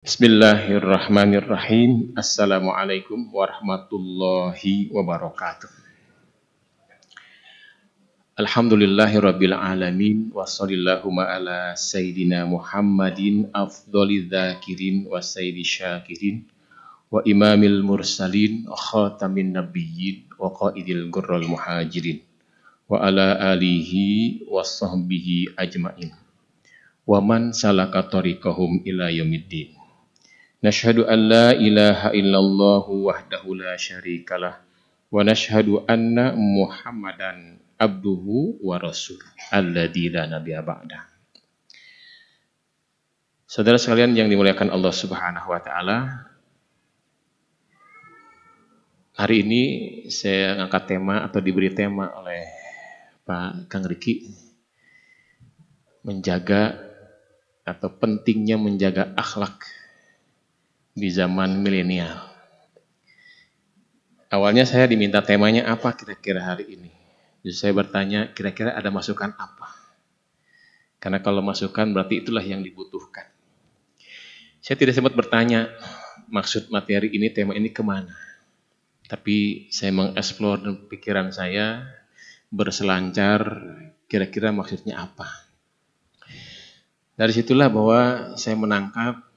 Bismillahirrahmanirrahim. Assalamualaikum warahmatullahi wabarakatuh. Alhamdulillahirabbil alamin wassallallahu ala sayyidina Muhammadin afdholiz zakirin wa sayyidisy syakirin wa imamil mursalin wa khatamin nabiyyin wa qaidil gurrul muhajirin wa ala alihi wassahbihi ajmain wa man salaka tariqahum ila yaumiddin. Nashhadu an la ilaha illallah wahdahu la syarikalah wa nashhadu anna Muhammadan abduhu wa rasul alladzi la nabiyya ba'da. Saudara sekalian yang dimuliakan Allah Subhanahu wa taala, hari ini saya angkat tema atau diberi tema oleh Pak Kang Riki, menjaga atau pentingnya menjaga akhlak di zaman milenial. Awalnya saya diminta temanya apa kira-kira hari ini. Jadi saya bertanya kira-kira ada masukan apa. Karena kalau masukan berarti itulah yang dibutuhkan. Saya tidak sempat bertanya maksud materi ini, tema ini kemana. Tapi saya mengeksplor pikiran saya, berselancar kira-kira maksudnya apa. Dari situlah bahwa saya menangkap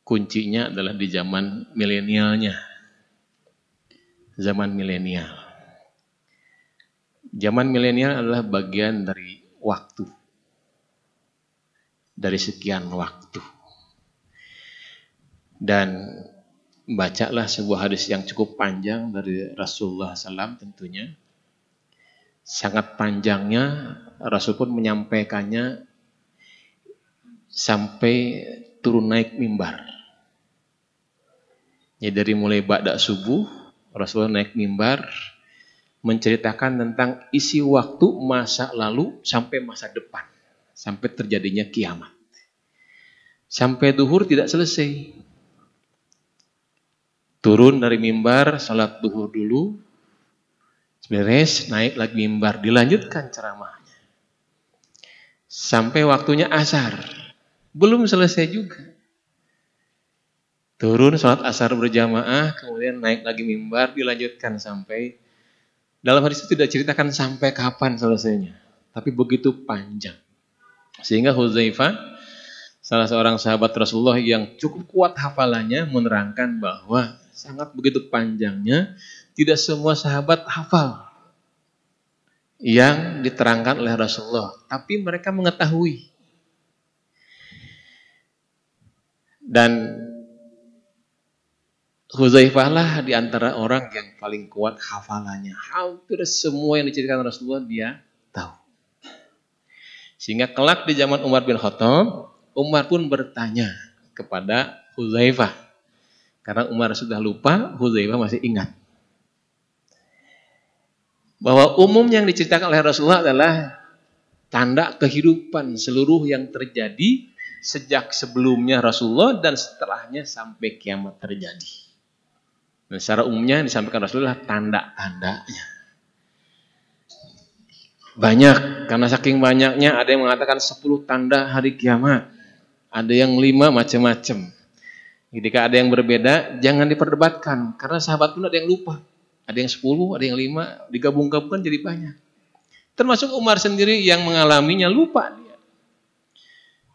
kuncinya adalah di zaman milenialnya. Zaman milenial. Zaman milenial adalah bagian dari waktu. Dari sekian waktu. Dan bacalah sebuah hadis yang cukup panjang dari Rasulullah SAW tentunya. Sangat panjangnya, Rasul pun menyampaikannya sampai turun naik mimbar. Ya, dari mulai ba'da subuh, Rasulullah naik mimbar menceritakan tentang isi waktu masa lalu sampai masa depan, sampai terjadinya kiamat. Sampai duhur tidak selesai. Turun dari mimbar, salat duhur dulu, beres, naik lagi mimbar, dilanjutkan ceramahnya. Sampai waktunya asar, belum selesai juga. Turun sholat asar berjamaah, kemudian naik lagi mimbar, dilanjutkan sampai, dalam hadis itu tidak ceritakan sampai kapan selesainya, tapi begitu panjang. Sehingga Hudzaifah, salah seorang sahabat Rasulullah yang cukup kuat hafalannya, menerangkan bahwa sangat begitu panjangnya, tidak semua sahabat hafal yang diterangkan oleh Rasulullah, tapi mereka mengetahui. Dan Hudzaifah lah di antara orang yang paling kuat hafalannya. Hampir semua yang diceritakan Rasulullah dia tahu. Sehingga kelak di zaman Umar bin Khattab, Umar pun bertanya kepada Hudzaifah. Karena Umar sudah lupa, Hudzaifah masih ingat. Bahwa umum yang diceritakan oleh Rasulullah adalah tanda kehidupan seluruh yang terjadi sejak sebelumnya Rasulullah dan setelahnya sampai kiamat terjadi. Dan secara umumnya disampaikan Rasulullah tanda-tandanya. Banyak, karena saking banyaknya ada yang mengatakan 10 tanda hari kiamat. Ada yang 5 macam-macam. Ketika ada yang berbeda, jangan diperdebatkan. Karena sahabat pun ada yang lupa. Ada yang 10, ada yang 5, digabung-gabungkan jadi banyak. Termasuk Umar sendiri yang mengalaminya lupa dia.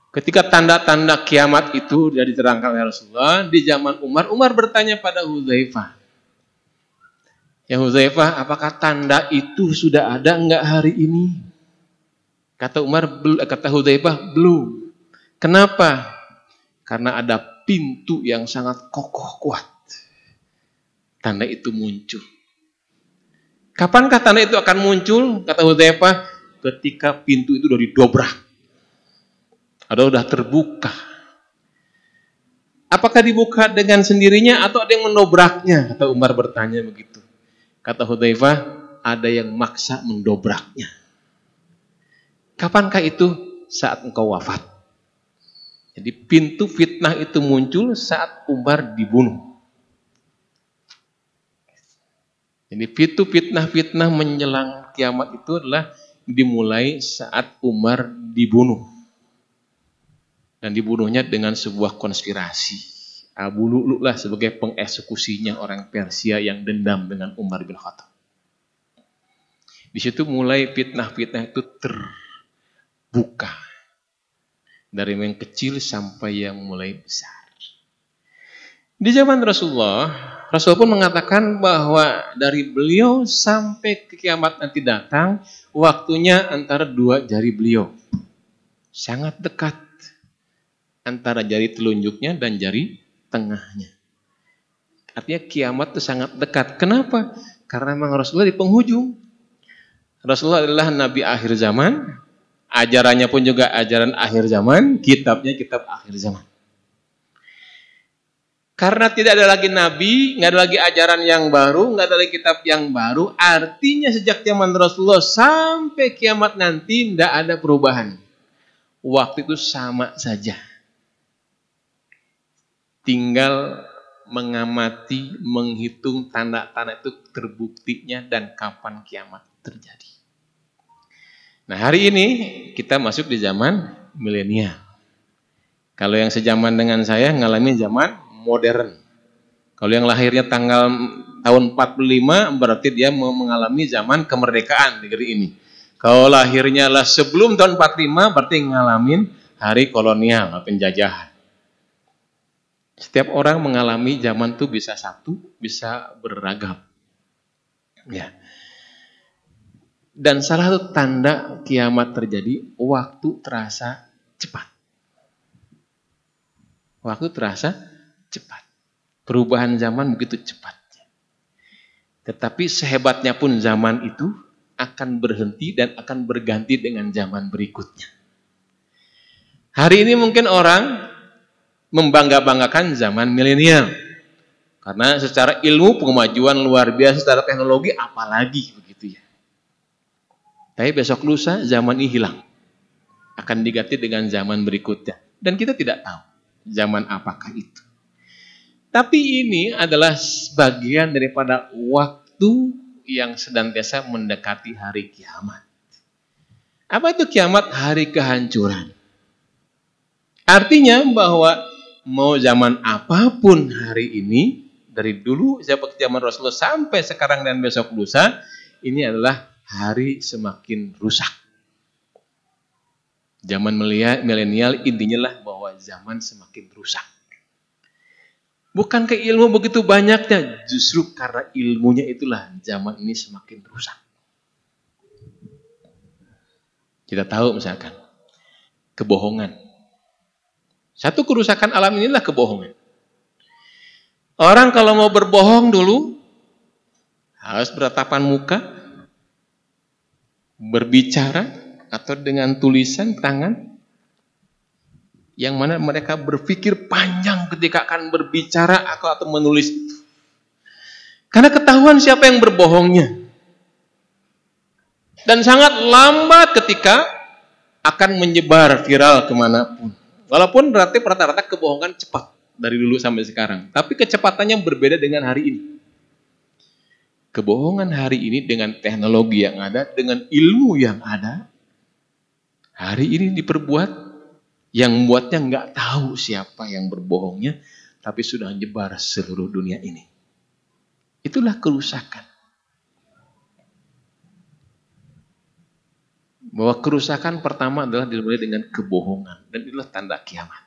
Ketika tanda-tanda kiamat itu sudah diterangkan oleh Rasulullah, di zaman Umar, Umar bertanya pada Hudzaifah. Ya Hudzaifah, apakah tanda itu sudah ada enggak hari ini? Kata Hudzaifah, belum. Kenapa? Karena ada pintu yang sangat kokoh kuat. Tanda itu muncul. Kapankah tanda itu akan muncul? Kata Hudzaifah, ketika pintu itu sudah didobrak. Atau sudah terbuka. Apakah dibuka dengan sendirinya atau ada yang mendobraknya? Kata Umar bertanya begitu. Kata Hudzaifah, ada yang maksa mendobraknya. Kapankah itu? Saat engkau wafat. Jadi pintu fitnah itu muncul saat Umar dibunuh. Jadi pintu fitnah-fitnah menjelang kiamat itu adalah dimulai saat Umar dibunuh. dan dibunuhnya dengan sebuah konspirasi. Abu Lu'lu' lah sebagai pengeksekusinya orang Persia yang dendam dengan Umar bin Khattab. Di situ mulai fitnah-fitnah itu terbuka. Dari yang kecil sampai yang mulai besar. Di zaman Rasulullah, Rasul pun mengatakan bahwa dari beliau sampai ke kiamat nanti datang, waktunya antara dua jari beliau. Sangat dekat antara jari telunjuknya dan jari tengahnya. Artinya kiamat itu sangat dekat. Kenapa? Karena memang Rasulullah di penghujung. Rasulullah adalah Nabi akhir zaman, ajarannya pun juga ajaran akhir zaman, kitabnya kitab akhir zaman. Karena tidak ada lagi Nabi, nggak ada lagi ajaran yang baru, nggak ada lagi kitab yang baru, artinya sejak zaman Rasulullah sampai kiamat nanti tidak ada perubahan. Waktu itu sama saja. Tinggal mengamati, menghitung tanda-tanda itu terbuktinya dan kapan kiamat terjadi. Nah, hari ini kita masuk di zaman milenial. Kalau yang sejaman dengan saya ngalamin zaman modern. Kalau yang lahirnya tahun 45 berarti dia mau mengalami zaman kemerdekaan negeri ini. Kalau lahirnya lah sebelum tahun 45 berarti ngalamin hari kolonial, penjajahan. Setiap orang mengalami zaman itu bisa satu, bisa beragam. Ya. Dan salah satu tanda kiamat terjadi, waktu terasa cepat. Waktu terasa cepat. Perubahan zaman begitu cepat. Tetapi sehebatnya pun zaman itu akan berhenti dan akan berganti dengan zaman berikutnya. Hari ini mungkin orang membangga-banggakan zaman milenial. Karena secara ilmu kemajuan luar biasa, secara teknologi apalagi begitu ya. Tapi besok lusa zaman ini hilang. Akan diganti dengan zaman berikutnya. Dan kita tidak tahu zaman apakah itu. Tapi ini adalah bagian daripada waktu yang senantiasa mendekati hari kiamat. Apa itu kiamat? Hari kehancuran. Artinya bahwa mau zaman apapun hari ini, dari dulu zaman Rasulullah sampai sekarang dan besok lusa, ini adalah hari semakin rusak. Zaman milenial intinya lah bahwa zaman semakin rusak. Bukan ke ilmu begitu banyaknya, justru karena ilmunya itulah zaman ini semakin rusak. Kita tahu misalkan, kebohongan. Satu kerusakan alam inilah kebohongan. Orang kalau mau berbohong dulu, harus bertatapan muka, berbicara, atau dengan tulisan tangan, yang mana mereka berpikir panjang ketika akan berbicara atau menulis itu. Karena ketahuan siapa yang berbohongnya. Dan sangat lambat ketika akan menyebar viral kemanapun. Walaupun berarti rata-rata kebohongan cepat dari dulu sampai sekarang. Tapi kecepatannya berbeda dengan hari ini. Kebohongan hari ini dengan teknologi yang ada, dengan ilmu yang ada, hari ini diperbuat, yang membuatnya nggak tahu siapa yang berbohongnya, tapi sudah menyebar seluruh dunia ini. Itulah kerusakan. Bahwa kerusakan pertama adalah dimulai dengan kebohongan. Dan itulah tanda kiamat.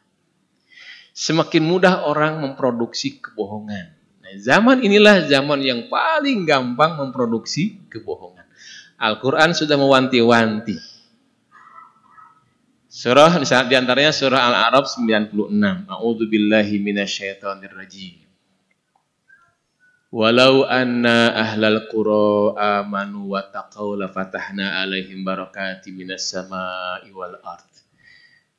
Semakin mudah orang memproduksi kebohongan. Nah, zaman inilah zaman yang paling gampang memproduksi kebohongan. Al-Quran sudah mewanti-wanti. Surah di antaranya surah Al-A'raf 96. A'udzubillahi minasyaitonirrajim. Walau anna ahlal qura amanu wa taqaw la fatahna alaihim barakati minas sama'i wal ard.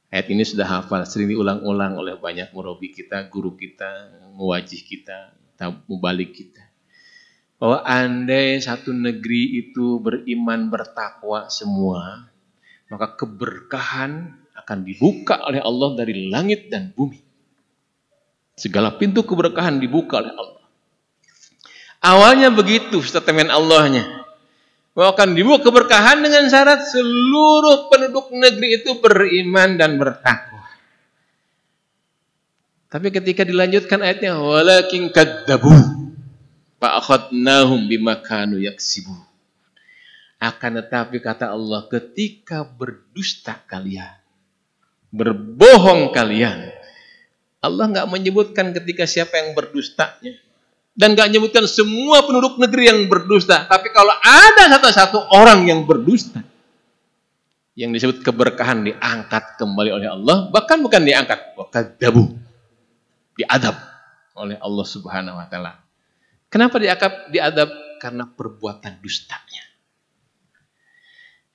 Ayat ini sudah hafal, sering diulang-ulang oleh banyak murabi kita, guru kita, muwajih kita, mubalik kita. Bahwa andai satu negeri itu beriman bertakwa semua, maka keberkahan akan dibuka oleh Allah dari langit dan bumi. Segala pintu keberkahan dibuka oleh Allah. Awalnya begitu statement Allahnya. Bahwa akan dibuka keberkahan dengan syarat seluruh penduduk negeri itu beriman dan bertakwa. Tapi ketika dilanjutkan ayatnya, walakin kadzabu fa akhadnahum bima kanu yaksibun. Akan tetapi kata Allah, ketika berdusta kalian, berbohong kalian, Allah nggak menyebutkan ketika siapa yang berdustanya, dan nggak menyebutkan semua penduduk negeri yang berdusta. Tapi kalau ada satu orang yang berdusta, yang disebut keberkahan diangkat kembali oleh Allah, bahkan bukan diangkat, wakadabu, diadab oleh Allah Subhanahu Wa Taala. Kenapa diadab? Karena perbuatan dustanya.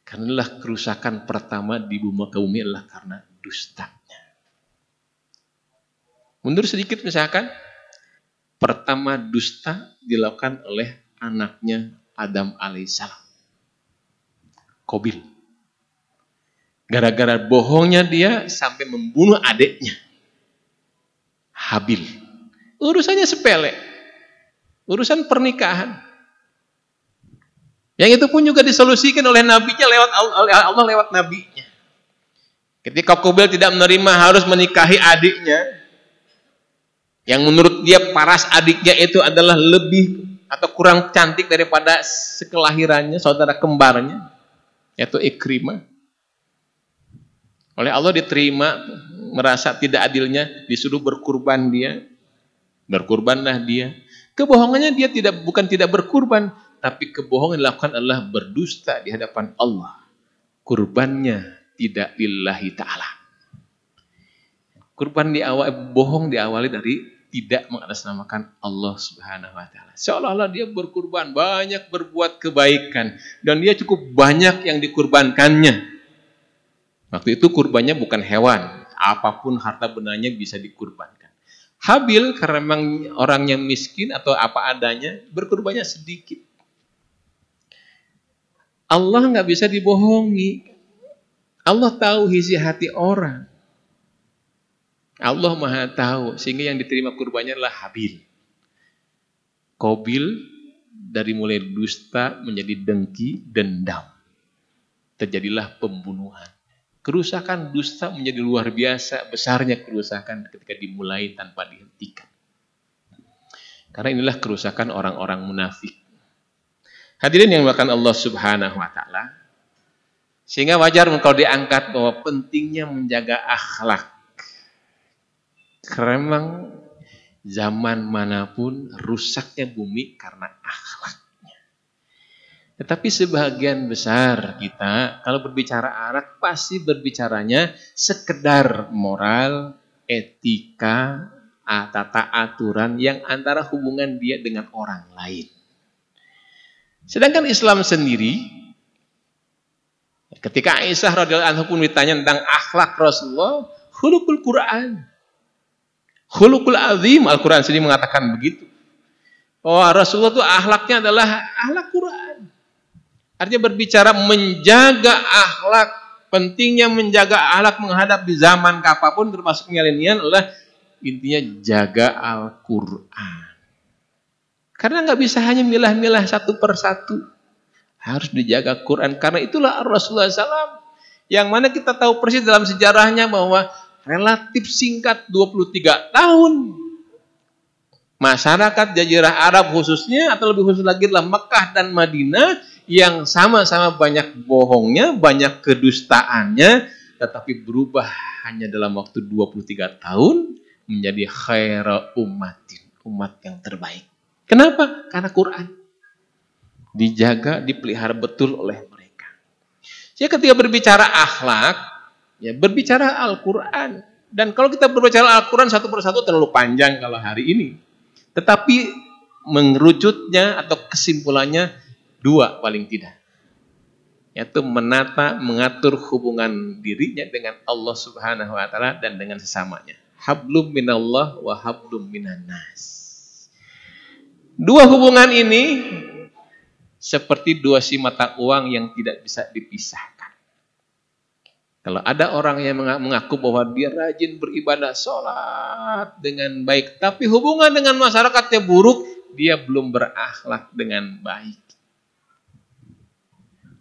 Karena kerusakan pertama di bumi adalah karena dustanya. Mundur sedikit misalkan, pertama dusta dilakukan oleh anaknya Adam alaihissalam, Qabil. Gara-gara bohongnya dia sampai membunuh adiknya, Habil. Urusannya sepele, urusan pernikahan. Yang itu pun juga disolusikan oleh nabinya oleh Allah lewat nabinya. Ketika Qabil tidak menerima harus menikahi adiknya, yang menurut dia paras adiknya itu adalah lebih atau kurang cantik daripada sekelahirannya, saudara kembarnya, yaitu Ikrimah. Oleh Allah diterima, merasa tidak adilnya, disuruh berkurban dia. Berkurbanlah dia. Kebohongannya dia bukan tidak berkurban, tapi kebohongan yang dilakukan adalah berdusta di hadapan Allah. Kurbannya tidak lillahi ta'ala. Kurban bohong diawali dari tidak mengatasnamakan Allah Subhanahu Wa Taala. Seolah-olah dia berkurban, banyak berbuat kebaikan, dan dia cukup banyak yang dikurbankannya. Waktu itu kurbannya bukan hewan, apapun harta bendanya bisa dikurbankan. Habil karena memang orangnya miskin atau apa adanya, berkurbannya sedikit. Allah nggak bisa dibohongi. Allah tahu isi hati orang. Allah Maha tahu, sehingga yang diterima kurbannya adalah Habil. Qabil dari mulai dusta menjadi dengki, dendam. Terjadilah pembunuhan. Kerusakan dusta menjadi luar biasa, besarnya kerusakan ketika dimulai tanpa dihentikan. Karena inilah kerusakan orang-orang munafik. Hadirin yang dimuliakan Allah Subhanahu Wa Taala. Sehingga wajar kalau diangkat bahwa pentingnya menjaga akhlak. Karena memang zaman manapun rusaknya bumi karena akhlaknya. Tetapi sebagian besar kita kalau berbicara akhlak pasti berbicaranya sekedar moral, etika, tata aturan yang antara hubungan dia dengan orang lain. Sedangkan Islam sendiri, ketika Aisyah radhiyallahu anha pun ditanya tentang akhlak Rasulullah, khuluqul Quran. Khuluqul azim, Al-Quran sendiri mengatakan begitu. Oh, Rasulullah itu akhlaknya adalah akhlak Quran. Artinya berbicara menjaga akhlak, pentingnya menjaga akhlak menghadap di zaman kapanpun termasuk milenial adalah intinya jaga Al-Quran. Karena nggak bisa hanya milah-milah satu persatu. Harus dijaga Quran. Karena itulah Rasulullah SAW. Yang mana kita tahu persis dalam sejarahnya bahwa relatif singkat 23 tahun. Masyarakat Jazirah Arab khususnya, atau lebih khusus lagi adalah Mekah dan Madinah, yang sama-sama banyak bohongnya, banyak kedustaannya, tetapi berubah hanya dalam waktu 23 tahun menjadi khaira ummatin, umat yang terbaik. Kenapa? Karena Quran dijaga, dipelihara betul oleh mereka. Jadi ketika berbicara akhlak, ya berbicara Al-Quran. Dan kalau kita berbicara Al-Quran satu persatu terlalu panjang kalau hari ini. Tetapi mengerucutnya atau kesimpulannya dua paling tidak. Yaitu mengatur hubungan dirinya dengan Allah Subhanahu Wa Taala dan dengan sesamanya. Hablum minallah wa hablum minan nas. Dua hubungan ini seperti dua si mata uang yang tidak bisa dipisahkan. Kalau ada orang yang mengaku bahwa dia rajin beribadah, sholat dengan baik, tapi hubungan dengan masyarakatnya buruk, dia belum berakhlak dengan baik.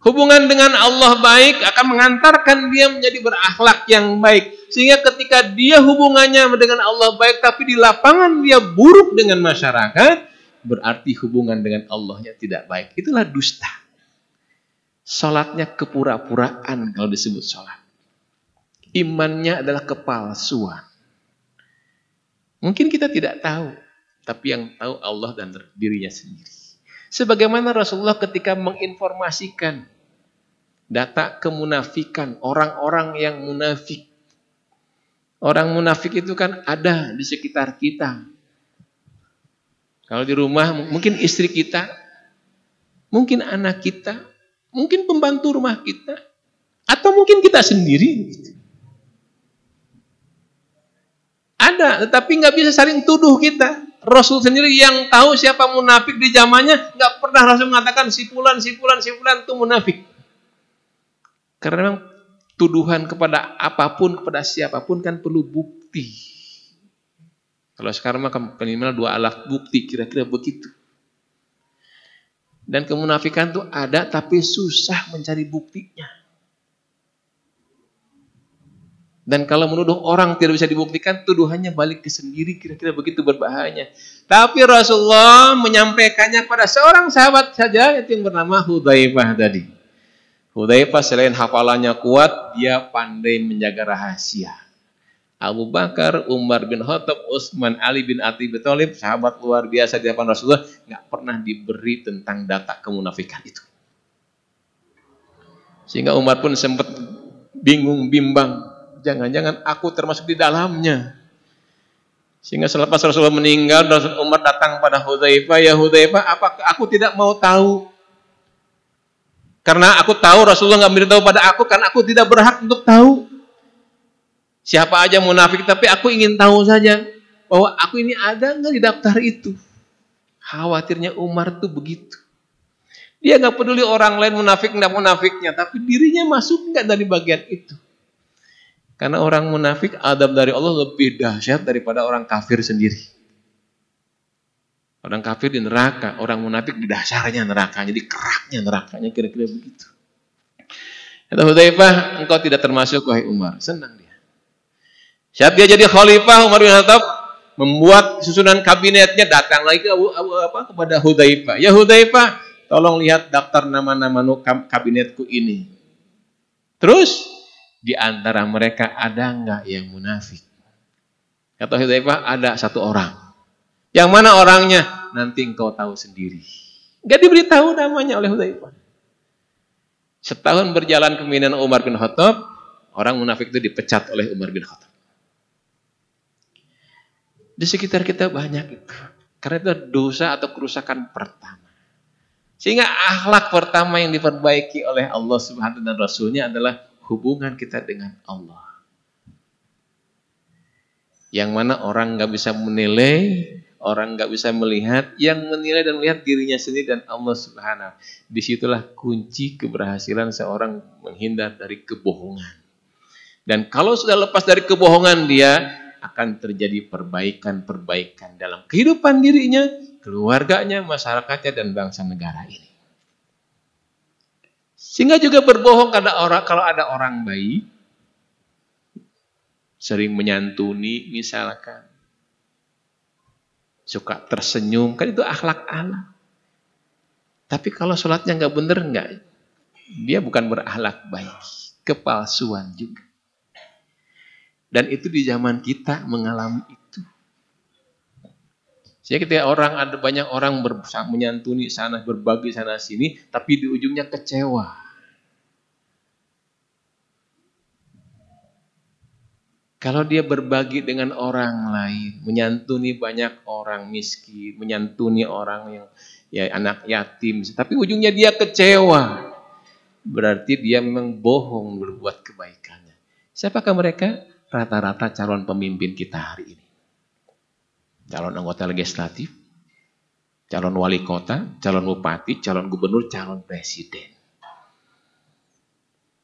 Hubungan dengan Allah baik akan mengantarkan dia menjadi berakhlak yang baik. Sehingga ketika dia hubungannya dengan Allah baik, tapi di lapangan dia buruk dengan masyarakat, berarti hubungan dengan Allahnya tidak baik. Itulah dusta. Salatnya kepura-puraan kalau disebut salat. Imannya adalah kepalsuan. Mungkin kita tidak tahu, tapi yang tahu Allah dan dirinya sendiri. Sebagaimana Rasulullah ketika menginformasikan data kemunafikan, orang-orang yang munafik. Orang munafik itu kan ada di sekitar kita. Kalau di rumah, mungkin istri kita, mungkin anak kita, mungkin pembantu rumah kita, atau mungkin kita sendiri. Ada, tetapi nggak bisa saling tuduh kita. Rasul sendiri yang tahu siapa munafik di zamannya, nggak pernah Rasul mengatakan si fulan itu munafik. Karena memang tuduhan kepada apapun, kepada siapapun kan perlu bukti. Kalau sekarang mah minimal 2 alat bukti, kira-kira begitu. Dan kemunafikan itu ada, tapi susah mencari buktinya. Dan kalau menuduh orang tidak bisa dibuktikan, tuduhannya balik ke sendiri, kira-kira begitu berbahayanya. Tapi Rasulullah menyampaikannya pada seorang sahabat saja, yaitu yang bernama Hudzaifah tadi. Hudzaifah selain hafalannya kuat, dia pandai menjaga rahasia. Abu Bakar, Umar bin Khattab, Utsman, Ali bin Abi Thalib, sahabat luar biasa di hadapan Rasulullah, nggak pernah diberi tentang data kemunafikan itu. Sehingga Umar pun sempat bingung, bimbang, jangan-jangan aku termasuk di dalamnya. Sehingga selepas Rasulullah meninggal, Umar datang pada Hudzaifah, ya Hudzaifah, apakah aku tidak mau tahu? Karena aku tahu Rasulullah nggak memberitahu pada aku, karena aku tidak berhak untuk tahu siapa aja munafik, tapi aku ingin tahu saja bahwa aku ini ada nggak di daftar itu. Khawatirnya Umar tuh begitu. Dia nggak peduli orang lain munafik nggak munafiknya, tapi dirinya masuk nggak dari bagian itu. Karena orang munafik adab dari Allah lebih dahsyat daripada orang kafir sendiri. Orang kafir di neraka, orang munafik di dasarnya neraka, jadi keraknya nerakanya, kira-kira begitu. Kata Hudzaifah, engkau tidak termasuk wahai Umar. Senang dia. Saat dia jadi khalifah, Umar bin Khattab membuat susunan kabinetnya, datang lagi kepada Hudzaifah. Ya Hudzaifah, tolong lihat daftar nama-nama kabinetku ini. Terus di antara mereka ada enggak yang munafik? Kata Hudzaifah, ada 1 orang. Yang mana orangnya? Nanti engkau tahu sendiri. Enggak diberitahu namanya oleh Hudzaifah. Setahun berjalan kepemimpinan Umar bin Khattab, orang munafik itu dipecat oleh Umar bin Khattab. Di sekitar kita banyak itu. Karena itu dosa atau kerusakan pertama. Sehingga akhlak pertama yang diperbaiki oleh Allah Subhanahu dan Rasulnya adalah hubungan kita dengan Allah. Yang mana orang nggak bisa menilai, orang nggak bisa melihat, yang menilai dan melihat dirinya sendiri dan Allah Subhanahu. Disitulah kunci keberhasilan seorang menghindar dari kebohongan. Dan kalau sudah lepas dari kebohongan dia, akan terjadi perbaikan-perbaikan dalam kehidupan dirinya, keluarganya, masyarakatnya, dan bangsa negara ini. Sehingga juga berbohong kalau ada orang baik, sering menyantuni misalkan, suka tersenyum, kan itu akhlak Allah. Tapi kalau sholatnya nggak bener, nggak, dia bukan berakhlak baik, kepalsuan juga. Dan itu di zaman kita mengalami itu. Jadi ketika ada banyak orang menyantuni sana, berbagi sana sini, tapi di ujungnya kecewa. Kalau dia berbagi dengan orang lain, menyantuni banyak orang miskin, menyantuni orang yang anak yatim, tapi ujungnya dia kecewa, berarti dia memang bohong berbuat kebaikannya. Siapakah mereka? Rata-rata calon pemimpin kita hari ini. Calon anggota legislatif, calon wali kota, calon bupati, calon gubernur, calon presiden.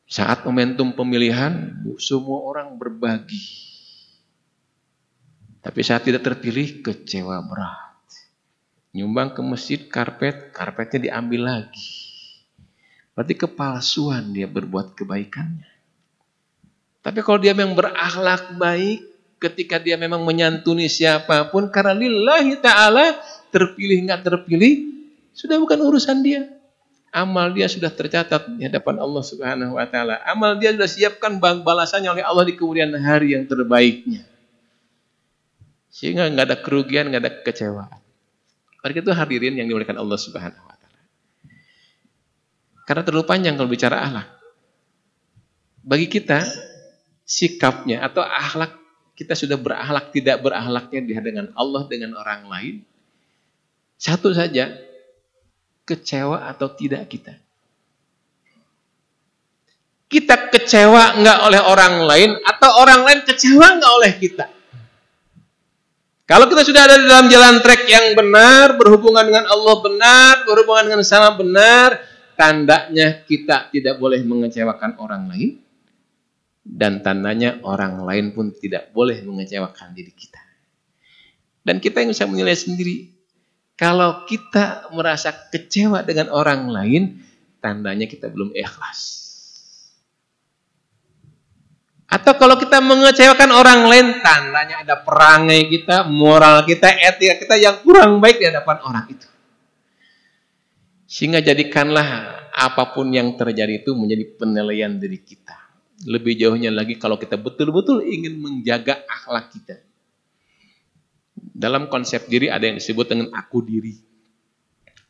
Saat momentum pemilihan, semua orang berbagi. Tapi saat tidak terpilih, kecewa berat. Nyumbang ke masjid, karpetnya diambil lagi. Berarti kepalsuan dia berbuat kebaikannya. Tapi kalau dia memang berakhlak baik, ketika dia memang menyantuni siapapun, karena lillahi ta'ala, terpilih nggak terpilih, sudah bukan urusan dia. Amal dia sudah tercatat di hadapan Allah Subhanahu wa taala. Amal dia sudah siapkan balasannya oleh Allah di kemudian hari yang terbaiknya. Sehingga nggak ada kerugian, nggak ada kekecewaan. Karena itu hadirin yang dimuliakan Allah Subhanahu wa taala. Karena terlalu panjang kalau bicara akhlak. Bagi kita sikapnya atau akhlak, kita sudah berakhlak tidak berakhlaknya di hadapan Allah dengan orang lain. Satu saja, kecewa atau tidak kita. Kita kecewa enggak oleh orang lain atau orang lain kecewa enggak oleh kita. Kalau kita sudah ada di dalam jalan trek yang benar, berhubungan dengan Allah benar, berhubungan dengan sama benar, tandanya kita tidak boleh mengecewakan orang lain, dan tandanya orang lain pun tidak boleh mengecewakan diri kita. Dan kita yang bisa menilai sendiri. Kalau kita merasa kecewa dengan orang lain, tandanya kita belum ikhlas. Atau kalau kita mengecewakan orang lain, tandanya ada perangai kita, moral kita, etika kita yang kurang baik di hadapan orang itu. Sehingga jadikanlah apapun yang terjadi itu menjadi penilaian diri kita. Lebih jauhnya lagi kalau kita betul-betul ingin menjaga akhlak kita. Dalam konsep diri ada yang disebut dengan aku diri.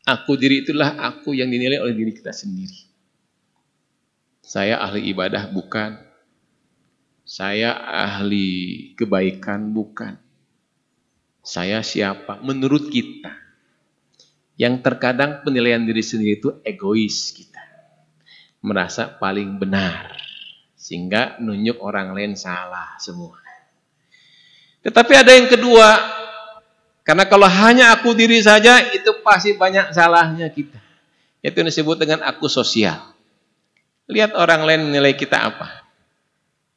Aku diri itulah aku yang dinilai oleh diri kita sendiri. Saya ahli ibadah bukan. Saya ahli kebaikan bukan. Saya siapa? Menurut kita. Yang terkadang penilaian diri sendiri itu egois kita. Merasa paling benar. Sehingga nunjuk orang lain salah semua. Tetapi ada yang kedua. Karena kalau hanya aku diri saja, itu pasti banyak salahnya kita. Itu yang disebut dengan aku sosial. Lihat orang lain menilai kita apa.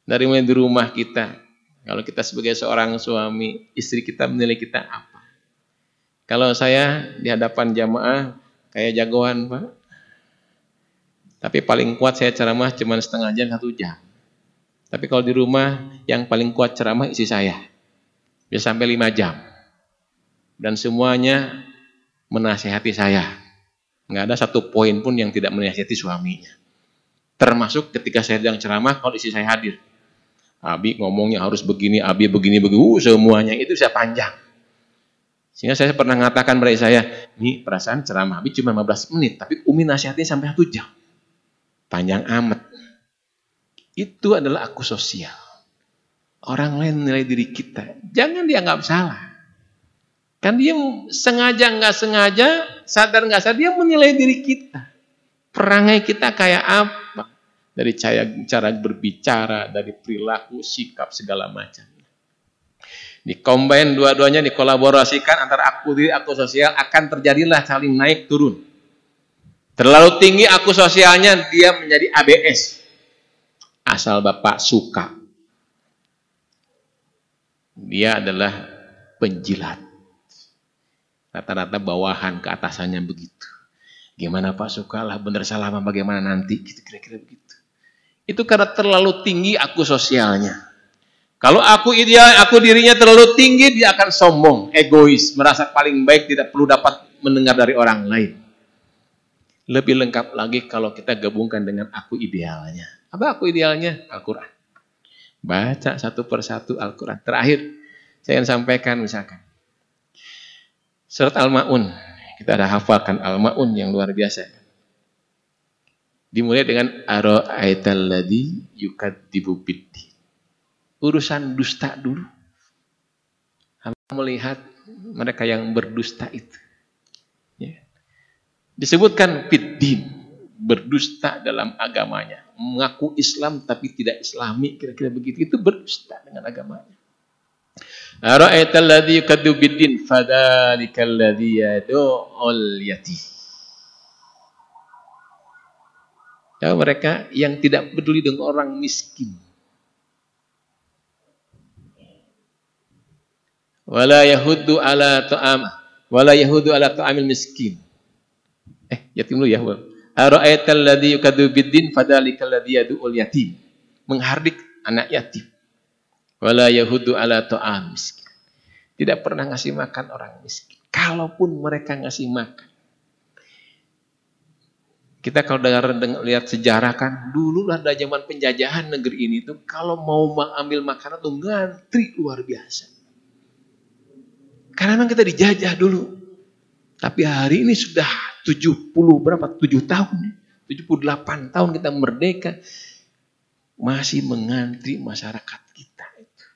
Dari mulai di rumah kita. Kalau kita sebagai seorang suami, istri kita menilai kita apa. Kalau saya di hadapan jamaah, kayak jagoan Pak. Tapi paling kuat saya ceramah cuma setengah jam, 1 jam. Tapi kalau di rumah, yang paling kuat ceramah istri saya. Bisa sampai 5 jam. Dan semuanya menasihati saya. Nggak ada satu poin pun yang tidak menasihati suaminya. Termasuk ketika saya sedang ceramah, kalau istri saya hadir. Abi ngomongnya harus begini, Abi begini, semuanya itu bisa panjang. Sehingga saya pernah mengatakan pada saya, ini perasaan ceramah Abi cuma 15 menit, tapi Umi nasihatnya sampai 1 jam. Panjang amat. Itu adalah aku sosial. Orang lain menilai diri kita. Jangan dianggap salah. Kan dia sengaja nggak sengaja, sadar nggak sadar, dia menilai diri kita. Perangai kita kayak apa? Dari cara berbicara, dari perilaku, sikap, segala macam. Dikombin dua-duanya, dikolaborasikan antara aku diri, aku sosial, akan terjadilah saling naik turun. Terlalu tinggi aku sosialnya, dia menjadi ABS. Asal Bapak suka. Dia adalah penjilat. Rata-rata bawahan ke atasannya begitu. Gimana Pak sukalah, bener salah bagaimana nanti, gitu kira-kira begitu. Itu karena terlalu tinggi aku sosialnya. Kalau aku ideal, aku dirinya terlalu tinggi, dia akan sombong, egois, merasa paling baik, tidak perlu dapat mendengar dari orang lain. Lebih lengkap lagi kalau kita gabungkan dengan aku idealnya. Apa aku idealnya? Al-Quran. Baca satu persatu Al-Quran. Terakhir, saya ingin sampaikan misalkan. Surat Al-Ma'un. Kita ada hafalkan Al-Ma'un yang luar biasa. Dimulai dengan ara'aital ladzi yukadzibu biddin. Urusan dusta dulu. Hamba melihat mereka yang berdusta itu. Ya. Disebutkan biddin, berdusta dalam agamanya. Mengaku Islam tapi tidak Islami, kira-kira begitu. Itu berdusta dengan agamanya. Ara'aital ladzi yukadzibu biddin fadzalikal ladzi yad'ul yatim. Ya, mereka yang tidak peduli dengan orang miskin. Wala yahuddu ala ta'amil miskin. Yatim dulu ya. Ara'aital ladzi yukadzibu biddin fadzalikal ladzi yad'ul yatim. Menghardik anak yatim. Wala yahudu ala ta'am miskin. Tidak pernah ngasih makan orang miskin. Kalaupun mereka ngasih makan. Kita kalau lihat sejarah kan, dulu ada zaman penjajahan negeri ini tuh, kalau mau ambil makanan tuh ngantri luar biasa. Karena memang kita dijajah dulu. Tapi hari ini sudah 7 tahun, 78 tahun kita merdeka, masih mengantri masyarakat kita itu.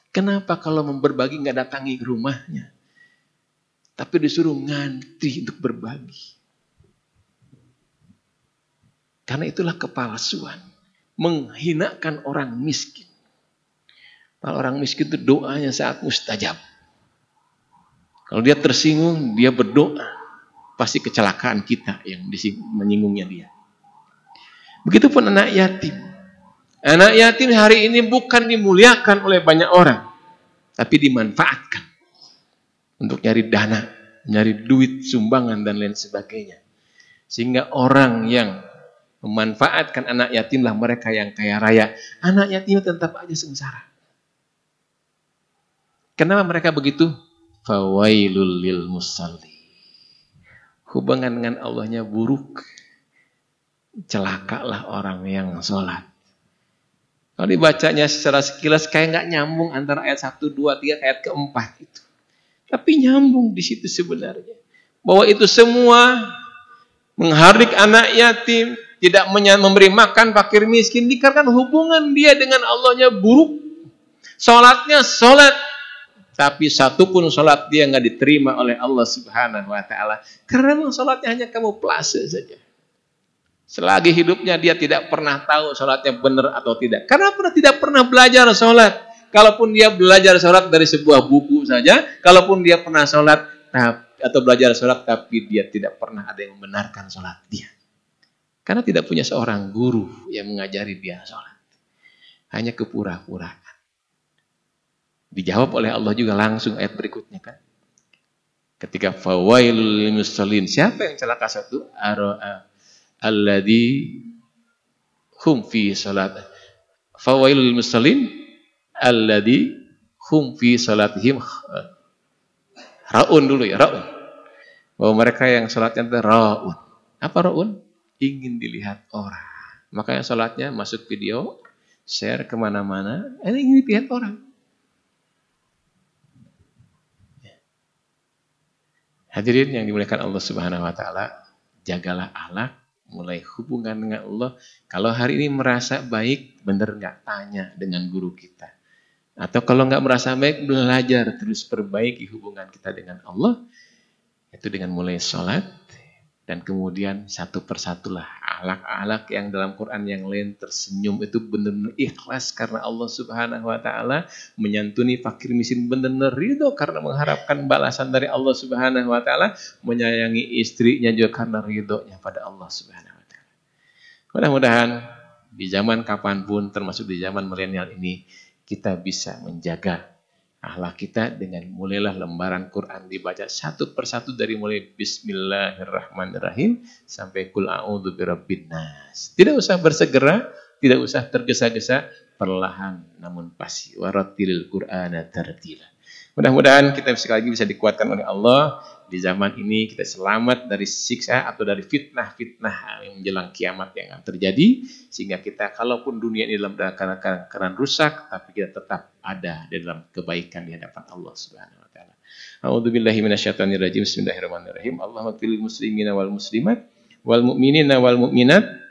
Kenapa kalau berbagi nggak datangi ke rumahnya, tapi disuruh ngantri untuk berbagi? Karena itulah kepalsuan, menghinakan orang miskin. Kalau orang miskin itu doanya saat mustajab. Kalau dia tersinggung, dia berdoa. Pasti kecelakaan kita yang menyinggungnya dia. Begitupun anak yatim. Anak yatim hari ini bukan dimuliakan oleh banyak orang. Tapi dimanfaatkan. Untuk nyari dana, nyari duit, sumbangan, dan lain sebagainya. Sehingga orang yang memanfaatkan anak yatimlah mereka yang kaya raya. Anak yatim tetap aja sengsara. Kenapa mereka begitu? Fawailul lil musalli. Hubungan dengan Allahnya buruk. Celakalah orang yang sholat. Kalau dibacanya secara sekilas kayak nggak nyambung antara ayat 1, 2, 3 ke ayat keempat itu. Tapi nyambung di situ sebenarnya. Bahwa itu semua menghardik anak yatim, tidak memberi makan fakir miskin, dikarenakan hubungan dia dengan Allahnya buruk. Sholatnya sholat. Tapi satu pun sholat dia nggak diterima oleh Allah Subhanahu Wa Taala. Karena memang sholatnya hanya kamuflase saja. Selagi hidupnya dia tidak pernah tahu sholatnya benar atau tidak. Karena tidak pernah belajar sholat. Kalaupun dia belajar sholat dari sebuah buku saja, kalaupun dia pernah sholat atau belajar sholat, tapi dia tidak pernah ada yang membenarkan sholat dia. Karena tidak punya seorang guru yang mengajari dia sholat. Hanya kepura-puraan. Dijawab oleh Allah juga langsung ayat berikutnya kan. Ketika fawailul lil musallin, siapa yang celaka satu? Alladzi hum fi salat. Fawailul lil musallin alladzi hum fi salatihim raun dulu ya, raun. Bahwa mereka yang salatnya raun. Apa raun? Ingin dilihat orang. Makanya salatnya masuk video, share kemana-mana, ini ingin dilihat orang. Hadirin yang dimuliakan Allah Subhanahu Wa Taala, jagalah akhlak, mulai hubungan dengan Allah. Kalau hari ini merasa baik, benar nggak, tanya dengan guru kita. Atau kalau nggak merasa baik, belajar terus perbaiki hubungan kita dengan Allah. Itu dengan mulai sholat, dan kemudian satu persatulah akhlak-akhlak yang dalam Quran yang lain tersenyum itu benar-benar ikhlas karena Allah Subhanahu Wa Taala, menyantuni fakir miskin benar-benar ridho karena mengharapkan balasan dari Allah Subhanahu Wa Taala, menyayangi istrinya juga karena ridhonya pada Allah Subhanahu Wa Taala. Mudah-mudahan di zaman kapanpun, termasuk di zaman milenial ini, kita bisa menjaga akhlak kita dengan mulailah lembaran Quran dibaca satu persatu dari mulai Bismillahirrahmanirrahim sampai Qul a'udzu birabbin nas. Tidak usah bersegera, tidak usah tergesa-gesa, perlahan namun pasti. Warattilil Qur'ana tartila. Mudah-mudahan kita sekali lagi bisa dikuatkan oleh Allah di zaman ini, kita selamat dari siksa atau dari fitnah-fitnah yang menjelang kiamat yang akan terjadi, sehingga kita kalaupun dunia ini dalam keadaan rusak, tapi kita tetap ada di dalam kebaikan di hadapan Allah Subhanahu Wa Taala. A'udzubillahi minasyaitonirrajim. Bismillahirrahmanirrahim. Allahumma ighfirlil muslimina wal muslimat wal mu'minina wal mu'minat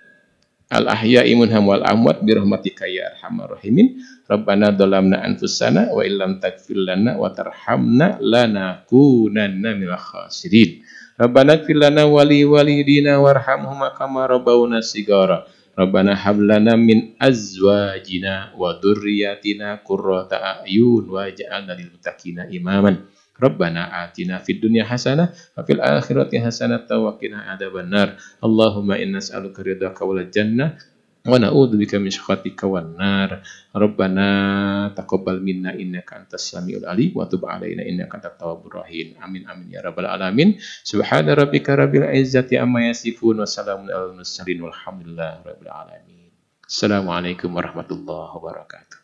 al ahya'i minhum wal amwat bi rahmatika ya arhamar rahimin. Rabbana dhalamna anfusana wa illam taghfir lana wa tarhamna lanakunanna minal khasirin. Rabbana ighfir lana wa li walidina warhamhuma kama rabbawna shigara. Rabbana hab lana min azwajina wa dzurriyyatina qurrata a'yun waj'alna lil muttaqina imaman. Rabbana atina fid dunya hasanah wa fil akhirati hasanah wa qina adzabannar. Allahumma inna nas'aluka ridhaka wal jannah wa na'udzubika min syakhatika wan nar. Rabbana taqabbal minna innaka antas samiul alim wa tub alaina innaka antat tawwabur rahim. Amin amin ya rabbal alamin. Subhana rabbika rabbil izzati amma yasifun wa salamun alal mursalin walhamdulillahi rabbil alamin. Assalamualaikum warahmatullahi wabarakatuh.